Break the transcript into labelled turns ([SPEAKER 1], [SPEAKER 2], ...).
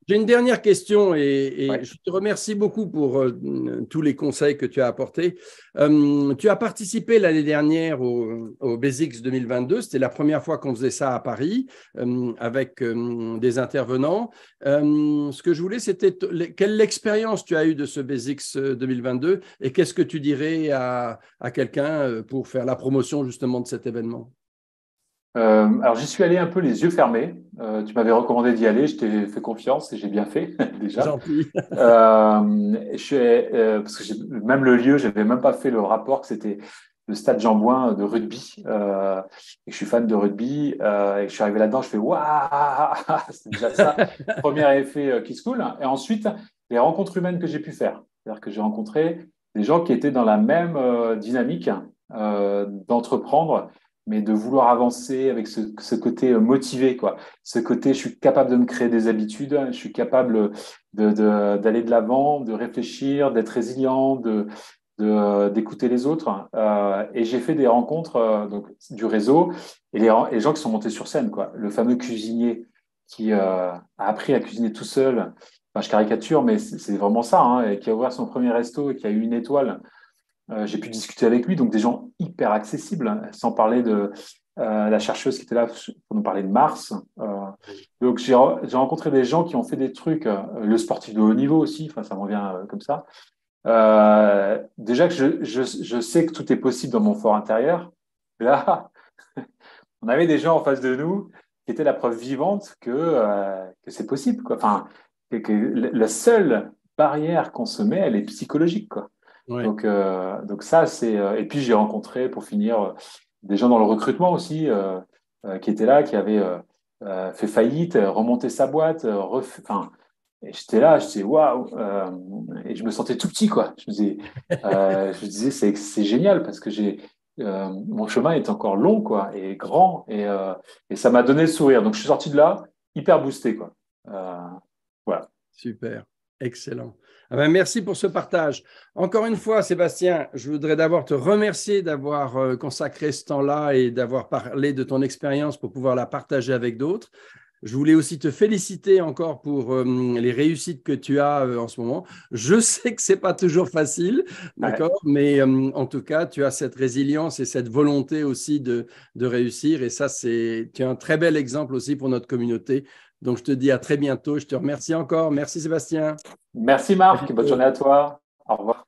[SPEAKER 1] J'ai une dernière question et
[SPEAKER 2] Ouais.
[SPEAKER 1] je te remercie beaucoup pour tous les conseils que tu as apportés. Tu as participé l'année dernière au Basics 2022. C'était la première fois qu'on faisait ça à Paris avec des intervenants. Ce que je voulais, c'était quelle expérience tu as eue de ce Basics 2022 et qu'est-ce que tu dirais à quelqu'un pour faire la promotion justement de cet événement?
[SPEAKER 2] Alors, j'y suis allé un peu les yeux fermés. Tu m'avais recommandé d'y aller, je t'ai fait confiance et j'ai bien fait déjà.
[SPEAKER 1] Gentil.
[SPEAKER 2] Parce que même le lieu, j'avais même pas fait le rapport que c'était le stade Jean-Bouin de rugby. Et que je suis fan de rugby. Et que je suis arrivé là-dedans, je fais waouh, c'est déjà ça. Premier effet qui se coule. Et ensuite, les rencontres humaines que j'ai pu faire. C'est-à-dire que j'ai rencontré des gens qui étaient dans la même dynamique d'entreprendre, mais de vouloir avancer avec ce côté motivé, quoi. Ce côté, je suis capable de me créer des habitudes, je suis capable d'aller de l'avant, de réfléchir, d'être résilient, d'écouter les autres. Et j'ai fait des rencontres donc, du réseau et les gens qui sont montés sur scène, quoi. Le fameux cuisinier qui a appris à cuisiner tout seul. Enfin, je caricature, mais c'est vraiment ça, hein, et qui a ouvert son premier resto et qui a eu une étoile. J'ai pu discuter avec lui, donc des gens hyper accessibles, hein, sans parler de la chercheuse qui était là pour nous parler de Mars. Donc j'ai rencontré des gens qui ont fait des trucs, le sportif de haut niveau aussi, enfin ça me revient comme ça. Déjà que je sais que tout est possible dans mon fort intérieur. Là, on avait des gens en face de nous qui étaient la preuve vivante que c'est possible, quoi. Enfin, que la seule barrière qu'on se met, elle est psychologique, quoi.
[SPEAKER 1] Ouais.
[SPEAKER 2] Donc ça, c'est. Et puis j'ai rencontré, pour finir, des gens dans le recrutement aussi qui étaient là, qui avaient fait faillite, remonté sa boîte, enfin, et j'étais là, je disais waouh, et je me sentais tout petit, quoi. Je me disais c'est génial parce que mon chemin est encore long, quoi, et grand, et ça m'a donné le sourire. Donc je suis sorti de là hyper boosté, quoi. Euh, voilà.
[SPEAKER 1] Super, excellent. Ah ben, merci pour ce partage. Encore une fois, Sébastien, je voudrais d'abord te remercier d'avoir consacré ce temps-là et d'avoir parlé de ton expérience pour pouvoir la partager avec d'autres. Je voulais aussi te féliciter encore pour les réussites que tu as en ce moment. Je sais que c'est pas toujours facile,
[SPEAKER 2] Ouais.
[SPEAKER 1] d'accord, mais en tout cas, tu as cette résilience et cette volonté aussi de réussir. Et ça, tu es un très bel exemple aussi pour notre communauté. Donc, je te dis à très bientôt. Je te remercie encore. Merci, Sébastien.
[SPEAKER 2] Merci
[SPEAKER 1] À
[SPEAKER 2] Marc, bonne journée
[SPEAKER 1] bientôt.
[SPEAKER 2] à toi. Au revoir.